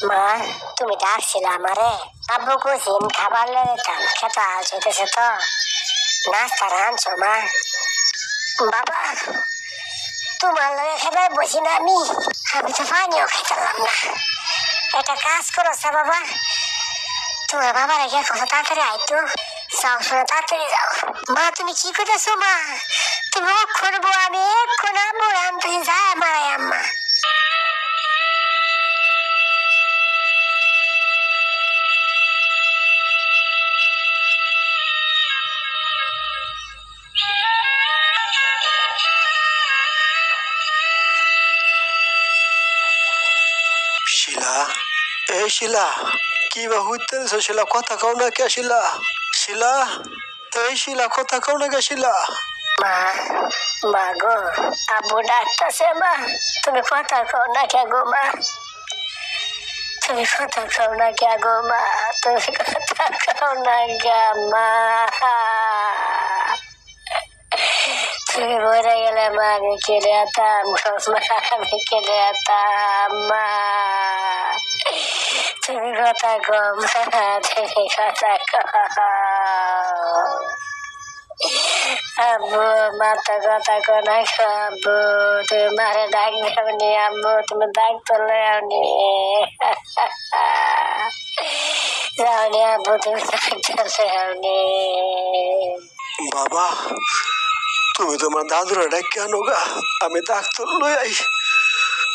মা তুমি ডাকছিলে আমারে? আব্বু কুছিন খাবার লেতাম, খেতে আলস হইতেছে তো, নাস্তা রাঁধছো মা? বাবা তোমার লগে খেতে বসি না আমি তো পানিও খেতাম না। একটা কাজ করো বাবা, তোমার বাবা রেখে কথা তাড়াতাড়ি আইতো, যাও শোনা তাড়াতাড়ি যাও। মা তুমি কি করতেছো মা? তুমি করবো আমি এক্ষণ আম্মু রান্তি যায় মারাই আম্মা। শিলা, এই শিলা, কি বা হইতেছ? শিলা কথা কও না কে? শিলা, শিলা, এই শিলা কথা কও না কে? শিলা মা, মা গো আব্বু ডাকতেছে মা, তুমি কথা কও না কে গো মা? তুমি কথা কও না কে গো মা? তুমি কথা কও না কে মা? তুমি মরে গেলে মা আমি কেড়ে আতাম গো মা, আমি কেড়ে আতাম মা। তুমি কথা কও মা, তুমি কথা কও। আব্বু মা তো কথা কো না আব্বু, তুমি মারে ডাক দেওনি আব্বু, তুমি ডাক তুলে আওনি যাওনি আব্বু, তুমি ডাক তুলে আওনি। বাবা তুমি তোমার দাদুরা ডাক কেন গা? আমি ডাক্তার লই আই,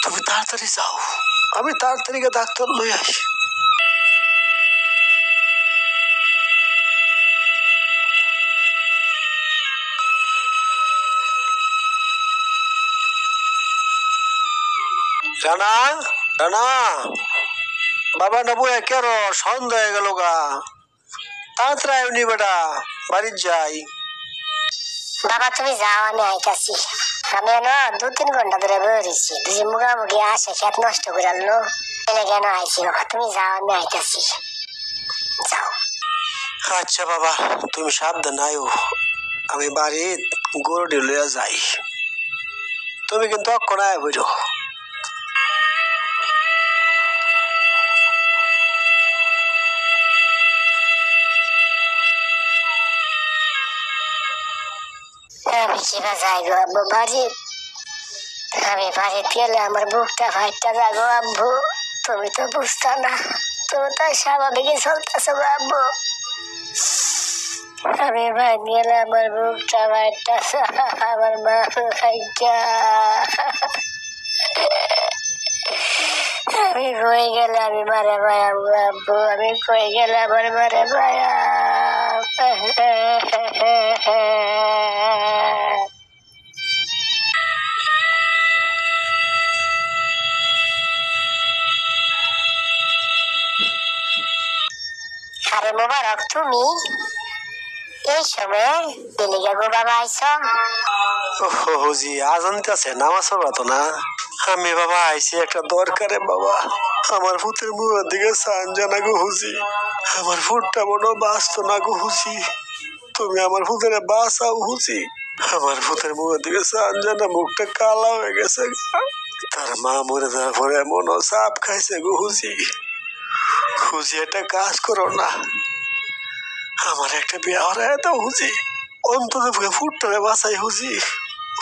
তুমি তাড়াতাড়ি যাও, আমি তাড়াতাড়ি ডাক্তার লই আই। রানা, রানা, বাবা নবু কেন সন্ধ্যা হয়ে গেল গা? তাড়াতাড়ি আইনি বেটা, বাড়ি যাই। বাবা তুমি যাও আমি আইতাছি। আমি না 2-3 ঘন্টা ধরে বেরিয়েছি, দুজি মুখামুখি আসে খেত নষ্ট করে আনলো, এলে কেন আইছি বাবা? তুমি যাও আমি আইতাছি, যাও। আচ্ছা বাবা তুমি সাবধান আয়ো, আমি বাড়ি গরু লইয়া যাই, তুমি কিন্তু অক্ষণ আয় বইরো। আমি কিবা যাই গো আব্বু বাড়ি? আমি বাড়িতে গেলে আমার বুকটা ফাইটটা যাগো আব্বু, তুমি তো বুঝতা না, তুমি তো স্বাভাবিকই চলতেছো গো আব্বু। আমি বাইরে গেলে আমার বুকটা ফাইটটা, আমার মা ফাইটটা, আমি কই গেলে আমি মারে ভাইয়া আব্বু, আমি কই গেলে আমার মারে ভাইয়া। আরে মোবারক তুমি এই সময় দিলিগা গো বাবা আইছো? হুজি আজান দিতেছে, নামাজ পড়বা তো না? আমি বাবা আইছি একটা দরকারে বাবা, আমার ভূতের মুখের দিকে সান জানা গো হুজি, আমার ভূতটা বড় বাঁচতো না গো হুজি, তুমি আমার ভূতের বাঁচাও হুজি। আমার ভূতের মুখের দিকে সান জানা, মুখটা কালা হয়ে গেছে, তার মা মরে যাওয়ার পরে এমন সাপ খাইছে গো হুজি। হুজি একটা কাজ করো না, আমার একটা বিয়া হরায় দাও হুজি, অন্তত ফুটটারে বাঁচাই হুজি।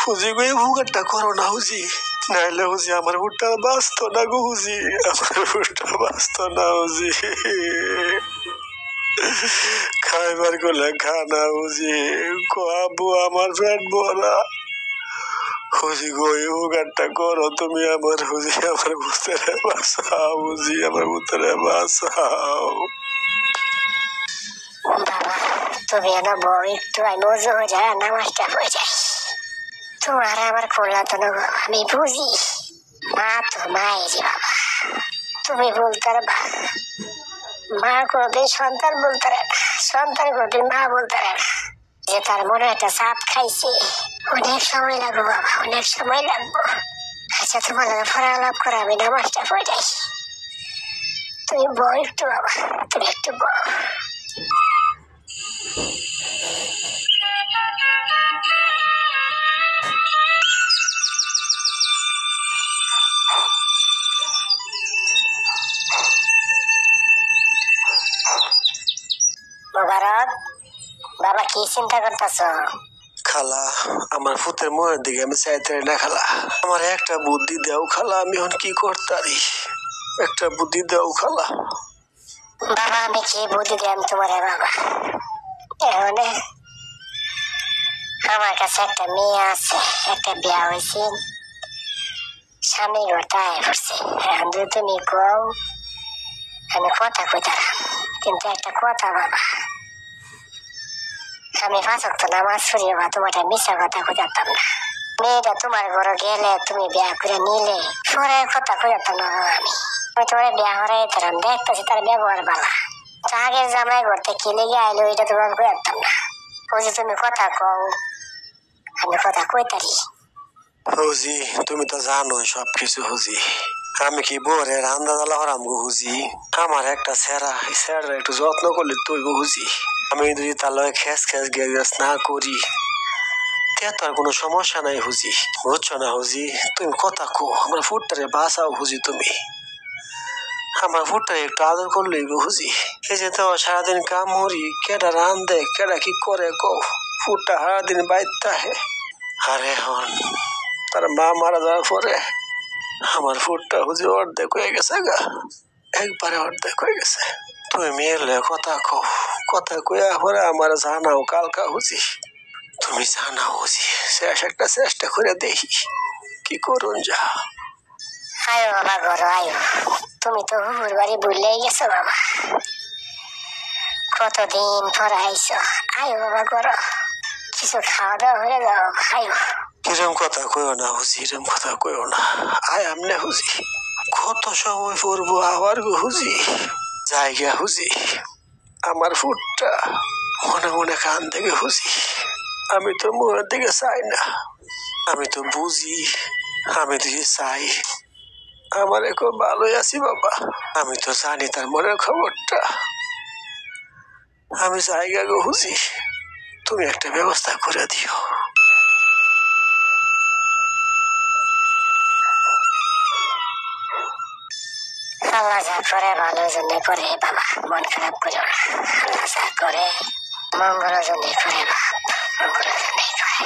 হুজি গো এই ভুগারটা করো না হুজি, নাইলে হুজি আমার ফুটটা বাঁচতো না গো হুজি, আমার ফুটটা বাঁচতো না হুজি। খাইবার করলে খানা হুজি, আবু আমার পেট ভরা হুজি গো এই ভুগারটা করো তুমি আমার হুজি, আমার ভূতেরে বাঁচাও হুজি, আমার ভূতেরে বাঁচাও। বাবা তুমি এনে বউ একটু আমি মজু হয়ে যায় নামাজটা হয়ে যাই, তোমার আমার করলা তো না গো, আমি বুঝি মা তো মায়েরই বাবা, তুমি বলতে পারবা মা কোনদিন সন্তান বলতে পারে না, সন্তান কোনদিন মা বলতে পারে না, যে তার মনে একটা চাপ খাইছে, অনেক সময় লাগবে বাবা, অনেক সময় লাগবে। আচ্ছা তোমার ফরা লাভ করে আমি নামাজটা পড়ে যাই, তুমি বউ একটু বাবা, তুমি একটু বউ। কি চিন্তা করতেছো? খালা, আমার ফুতের মুখের দিকে আমি চাইতে না খালা। আমার একটা বুদ্ধি দাও খালা, আমি এখন কি করতারি? একটা বুদ্ধি দাও খালা। বাবা আমি কি বুদ্ধি দিলাম তোমারে বাবা? এখন আমার কাছে একটা মেয়ে আছে, একটা বিয়া হয়েছে, স্বামী ঘরটায় পড়ছে। এখন যদি তুমি কও আমি কথা কইতাম, কিন্তু একটা কথা বাবা, আমি 5 ওয়াক্ত নামাজ পড়ি বাবা, তোমার মিশা কথা কইতাম না। মেয়েটা তোমার ঘরে গেলে তুমি বিয়া করে নিলে পরে কথা কইতাম না বাবা। আমি তোমার বিয়া হরাই তারাম, দেখতেছি তার ব্যবহার বালা। আগের জামাই ঘরতে কি লেগে আইলো এটা তোমার কইতাম না। ওই যে তুমি কথা কও, আমি কথা কইতারি। হুজি তুমি তো জানো সবকিছু হুজি। আমি কি বোরে রান্না জ্বালা হরাম গো হুজি? আমার একটা সেরা, এই সেরা একটু যত্ন করলে তুই গো হুজি। আমি যদি তার লগে খেস খেস গেস না করি তে তো আর কোনো সমস্যা নাই হুজি। বুঝছো না হুজি? তুমি কথা কো, আমার ফুটটারে বাঁচাও হুজি। তুমি আমার ফুটটারে একটু আদর করলেই গো হুজি। এই যে তো সারাদিন কাম মরি, কেডা রান্ধে কেডা কি করে কো? ফুটটা সারাদিন বাইতে হে। আরে হন তার মা মারা যাওয়ার পরে আমার ফুটটা হুজি অর্ধেক হয়ে গেছে গা, একবারে অর্ধেক হয়ে গেছে। তুমি মেয়ের লয়ে কথা কো, কথা কইয়া পরে আমার জানাও কালকা হুজি। তুমি জানাও হুজি, শেষ একটা চেষ্টা করে দেখি কি করুন যা। আয়ো বাবা ঘর আয়ো, তুমি তো হুহুর বাড়ি ভুলেই গেছো বাবা, কতদিন পর আইছো। আয়ো বাবা ঘর, কিছু খাওয়া দাওয়া হয়ে যাও, আয়ো। এরম কথা কইও না হুজি, এরম কথা কইও না। আয় আমনে হুজি, কত সময় পড়বো আবার গো হুজি। জায়গা হুজি, আমার ফুটটা মনে মনে কান থেকে হুজি। আমি তো মুখের দিকে চাই না, আমি তো বুঝি, আমি দিকে চাই আমার খুব ভালোই আছি বাবা। আমি তো জানি তার মনের খবরটা। আমি জায়গা গো হুজি, তুমি একটা ব্যবস্থা করে দিও। আল্লাহ যা করে ভালোর জন্য করে বাবা, মন খারাপ করো না। আল্লাহ যা করে মঙ্গলের জন্য করে বাপ, মঙ্গলের জন্যই করে।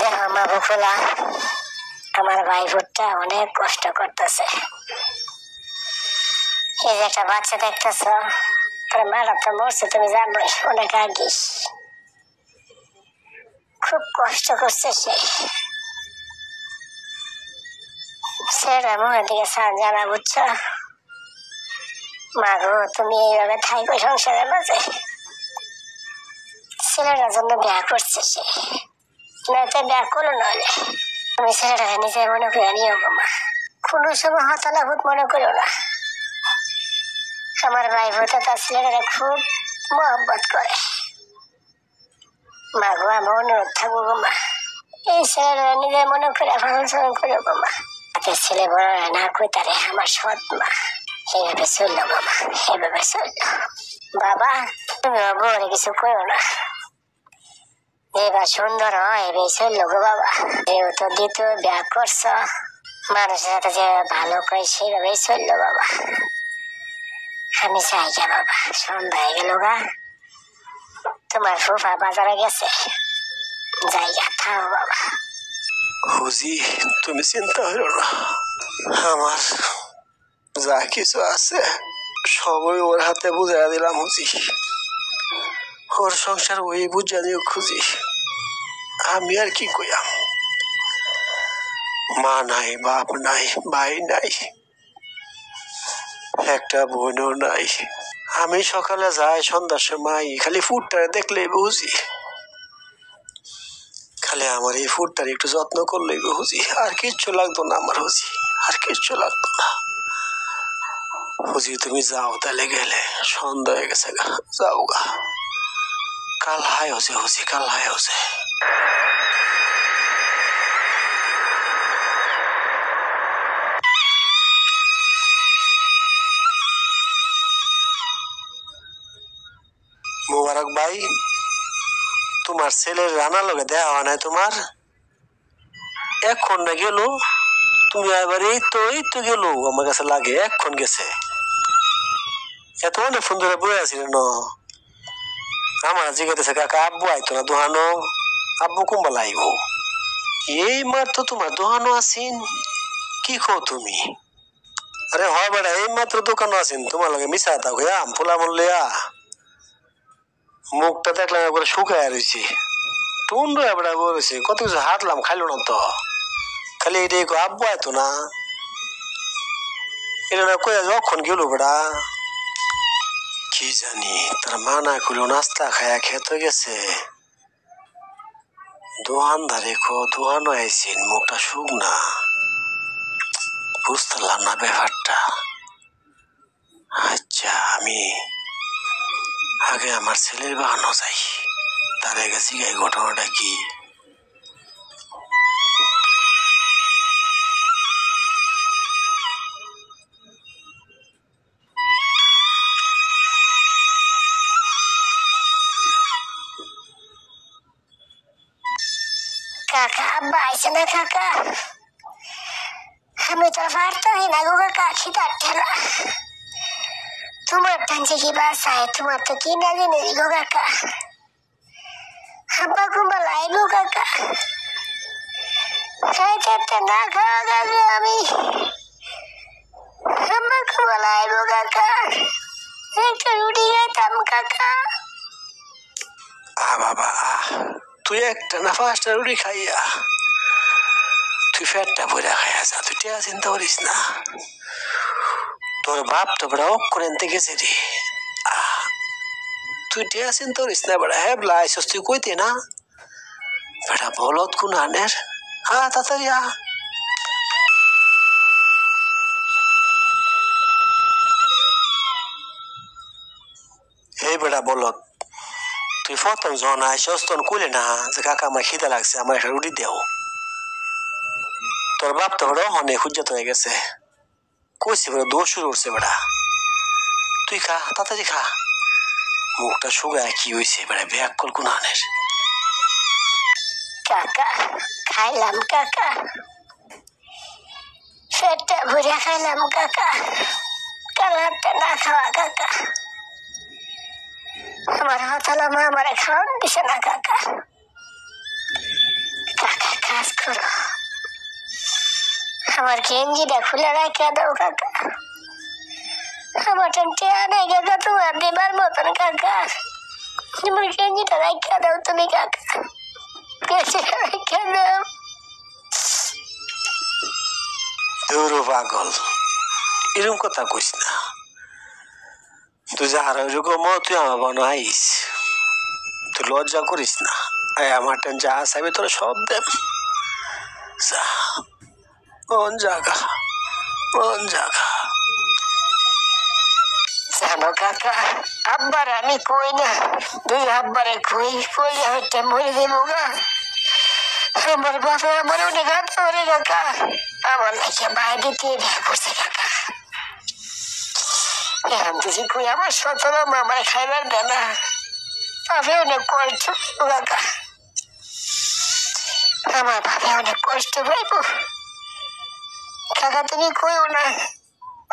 দেখো মা বকুলা, আমার ভাই ভুট্টা অনেক কষ্ট করতেছে। এই যে একটা বাচ্চা দেখতেছ, তোর মারা তো মরছে তুমি জানোই অনেক আগে। খুব কষ্ট করছে সে, ছেলেটা মুখের দিকে সান জানা, বুঝছো? মা গো তুমি এইভাবে থাইকো সংসারের মাঝে, ছেলেটার জন্য বিয়া করছে সে, নয়তো বিয়া করো নইলে। তুমি ছেলেটাকে নিজে মনে করে নিও গো মা, কোনো সময় হতালা ভূত মনে করো না। আমার ভাই ভূতে তার ছেলেটাকে খুব মহব্বত করে। মা গো আমার অনুরোধ থাকবো গো মা, এই ছেলেটা নিজে মনে করে ফাংশন করো গো মা। তাতে ছেলে বড় না কই তারে আমার সৎ মা, এইভাবে চললো গো মা, এইভাবে চললো। বাবা তুমি বউরে কিছু করো না, এবার সুন্দর হয় এবার চললো গো বাবা। যেহেতু দ্বিতীয় বিয়া করছ, মানুষের সাথে যে ভালো করে সেইভাবেই চললো বাবা। আমি চাই গা বাবা, সন্ধ্যা হয়ে গেল গা, তোমার ফুফা বাজারে গেছে, জায়গা থাও বাবা। হুজি তুমি চিন্তা হইল না, আমার যা কিছু আছে সবই ওর হাতে বুঝাই দিলাম হুজি। ওর সংসার ওই বুঝা দিও খুঁজি। আমি আর কি কইয়াম, মা নাই, বাপ নাই, ভাই নাই, একটা বোনও নাই। আমি সকালে যাই সন্ধ্যার সময় খালি ফুটটারে দেখলেই বুঝি, খালি আমার এই ফুটটার একটু যত্ন করলেই বুঝি, আর কিচ্ছু লাগতো না আমার হুজি, আর কিচ্ছু লাগতো না। হুজি তুমি যাও তাহলে, গেলে সন্ধ্যা হয়ে গেছে গা, যাও গা, কাল হাই হচ্ছে হুজি, কাল হাই হচ্ছে। মুবারক ভাই, তোমার ছেলের রান্না লগে দেওয়া হয় নাই তোমার? এখন না গেল, তুমি আবার এই তো গেল, আমার কাছে লাগে এখন গেছে। এত অনেক ফোন ধরে বয়ে আছি ন, আমার জিজ্ঞাসা কাকা আব্বু আইতো না দোহানো, আব্বু কুম্বালা আইব। এই মাত্র তোমার দোহানো আছেন, কি খো তুমি? আরে হয় বেড়া, এই মাত্র দোকানও আছেন, তোমার লগে মিশা তা হইয়া ফুলা মল্লিয়া মুখটা দেখলাম একবার শুকায় রয়েছে, টুন্ড বেড়া বলেছে, কত কিছু হাঁটলাম খাইলো না তো, খালি এটাই আব্বু আইতো না, এটা না কই অক্ষণ গেল বেড়া। কি জানি তার মানা করলো, নাস্তা খায়া খেতে গেছে, দোহান ধারে দোহানো আইসেন, মুখটা শুক না, বুঝতাম না ব্যাপারটা। আচ্ছা আমি আগে আমার ছেলের বাহানো যাই, তার আগে জিগাই ঘটনাটা কি। কাকা আব্বা আইছে না কাকা? আমি তো পারতাম না গো কাকা, খিদার ঠেলা। তোমার টানছে কি বাসায়, তোমার তো কি না জানি গো কাকা। আব্বা কুম্বালা আইব কাকা, খাইতে না খাওয়া গেলে আমি। আব্বা কুম্বালা আইব কাকা, একটা রুটি খাইতাম কাকা। বাবা, তুই একটা না 5টা রুটি খাইয়া তুই ফ্যাটটা ভরে খাইয়া যা, তুই টিয়া চিন্তা করিস না। তোর বাপ তো বড় অক্ষর এনতে গেছে রে, তুই টিয়া চিন্তা করিস না বেড়া। হ্যাঁ বলা আইসস তুই কইতে না বেটা, বলত কোন আনের। তাড়াতাড়ি এই বেটা বলত, তুই প্রথম যখন আইসস তখন কইলে না যে কাকা আমার খিদে লাগছে, আমার একটা রুটি দেও। তোর বাপ তো বড় অনেক হুজ্জাত হয়ে গেছে, কইছি বড় দোষ শুরু করছে বেটা, তুই খা তাড়াতাড়ি খা। মুখটা শুকায় কি হয়েছে বেটা, ব্যাগ কল কোন আনের। কাকা খাইলাম কাকা, পেটটা ভরে খাইলাম কাকা, কাল হাতটা না খাওয়া কাকা। আমার হতালা মা আমারে খাওয়ান দিছে না কাকা। কাকা কাজ করো, আমার গেঞ্জিটা খুলে রাখা দাও কাকা। আমার টেয়া নাই কাকা তোমার দেবার মতন কাকা, আমার গেঞ্জিটা রাখা দাও তুমি কাকা, গেঞ্জিটা রাখা দাও। দৌড় পাগল, এরকম কথা কইস না, তুই যাহার ওইরকম তুই আমার বানো আইস, তুই লজ্জা করিস না। আমার টেন যা চাইবে তোরা সব দেব, যা মন জাগা মন জাগা। জানো কাকা, আব্বার আমি কই না, দুই আব্বারে কই কই হইতে মরে দেবো গা। আমার বাপে আমার অনেক হাত ধরে কাকা, আমার নাকি বাইরে দিতে বিয়ে করছে কাকা। এখন তুই কই আমার সতরা মা আমার খাইবার দেয় না, বাপে অনেক কষ্ট কাকা, আমার বাপে অনেক কষ্ট পাইব কাকা। তুমি কইও না,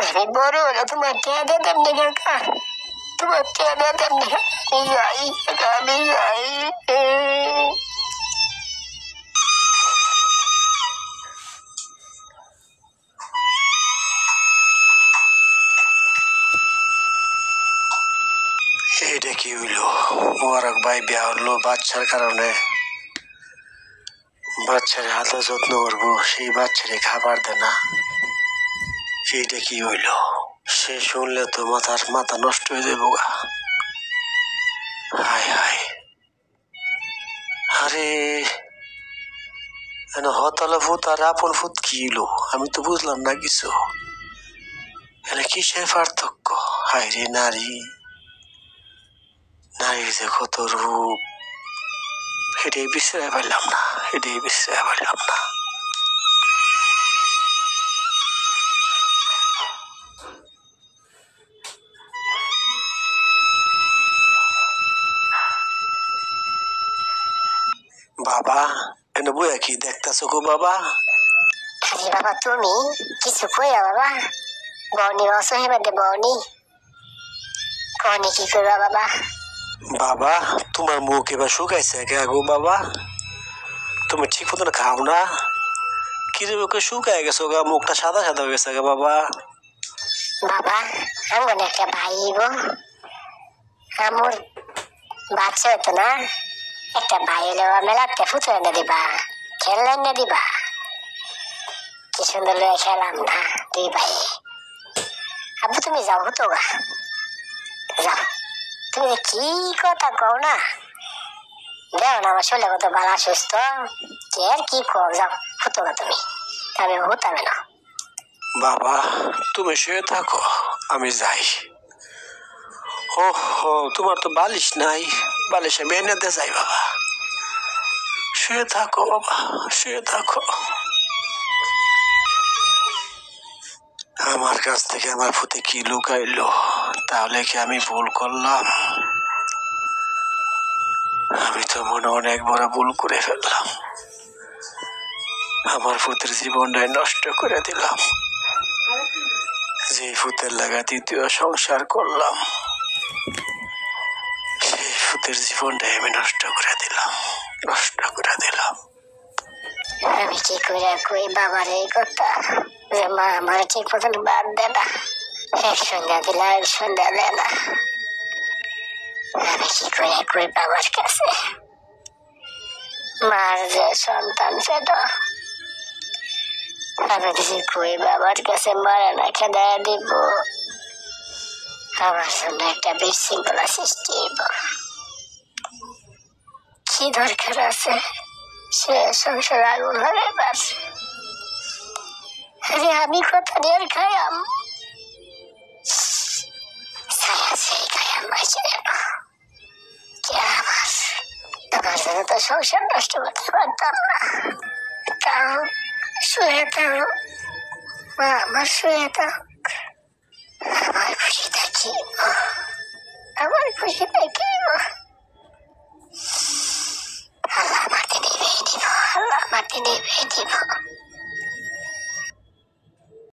আমি বড় হলে তোমার টিয়া দিতাম না কাকা, তোমার টিয়া দিতাম না। আমি যাই কাকা, আমি যাই। এইটা কি হইল? মোবারক ভাই বিয়া হলো বাচ্চার কারণে, বাচ্চারে হাতে যত্ন করবো, সেই বাচ্চারে খাবার দেয় না, সেইটা কি হইল? সে শুনলে তো মাথা নষ্ট হয়ে যাবো গা। হায় হায়, আরে হতালা ভূত আর আপন ভূত কি হইলো, আমি তো বুঝলাম না কিছু। এনে কিসের পার্থক্য? হায় রে নারী, নারীর যে কত রূপ, এটাই বিশ্রায় পাইলাম না, এটাই বিশ্রায় পাইলাম না। বাবা এনে বইয়া কি দেখতেছো গো বাবা? আরে বাবা তুমি কিছু কইয়া বাবা, বউনি অসহে বাদে বউনি কনি কি করবা বাবা? বাবা তোমার মুখ এবার শুকাইছে কে গো বাবা? তুমি ঠিক মতন খাও না? কিরে মুখে শুকায় গেছো গা, মুখটা সাদা সাদা হয়ে গেছে গা বাবা। বাবা আমার একটা ভাই গো, আমার বাচ্চা হতো না, একটা ভাই এলো মেলাতে ফুটো এনে দিবা, খেলনা এনে দিবা, কি সুন্দর লয়ে খেলাম না দুই ভাই। আব্বু তুমি যাও হতো গা, যাও। তুমি কি কথা কও না, দেও না আমার শরীরে কত ভালো সুস্থ, কে আর কি কও, যাও হতো গা তুমি, আমি হতাবে না। বাবা তুমি শুয়ে থাকো, আমি যাই। ও হো তোমার তো বালিশ নাই, বালিশ আমি এনে দিয়ে যাই বাবা। শুয়ে থাকো বাবা, শুয়ে থাকো। আমার কাছ থেকে আমার ফুতে কি লুকাইলো, তাহলে কি আমি ভুল করলাম? আমি তো মনে অনেক বড় ভুল করে ফেললাম, আমার ফুতের জীবনটাই নষ্ট করে দিলাম। যে ফুতের লাগা দ্বিতীয় সংসার করলাম, সেই ফুতের জীবনটাই আমি নষ্ট করে দিলাম, নষ্ট করে দিলাম। আমি কি করে কই বাবার এই কথা, যে মা আমার ঠিক মতন বাদ দে না, এক সন্ধ্যা দিলা এক সন্ধ্যা দে না। আমি কি করে কই বাবার কাছে, মার যে সন্তান সেটা আমি যদি কই বাবার কাছে মারা না খেদা দিব, আমার জন্য একটা বিশৃঙ্খলা সৃষ্টি হইব। কি দরকার আছে সে সংসার আগুন লাগাইবার? আরে আমি কথা নিয়ে খাইয়াম, ছায়া সেই খাইয়াম মাইছে গেল। কে আমার আমার জন্য তো সংসার নষ্ট করতে পারতাম না, তাও শুয়ে থাকো মা, আমার শুয়ে থাক, আমার খুশি থাকি, আমার খুশি থাকি। আল্লাহ আমাকে নিবে দিব, আল্লাহ আমাকে নিবে দিব।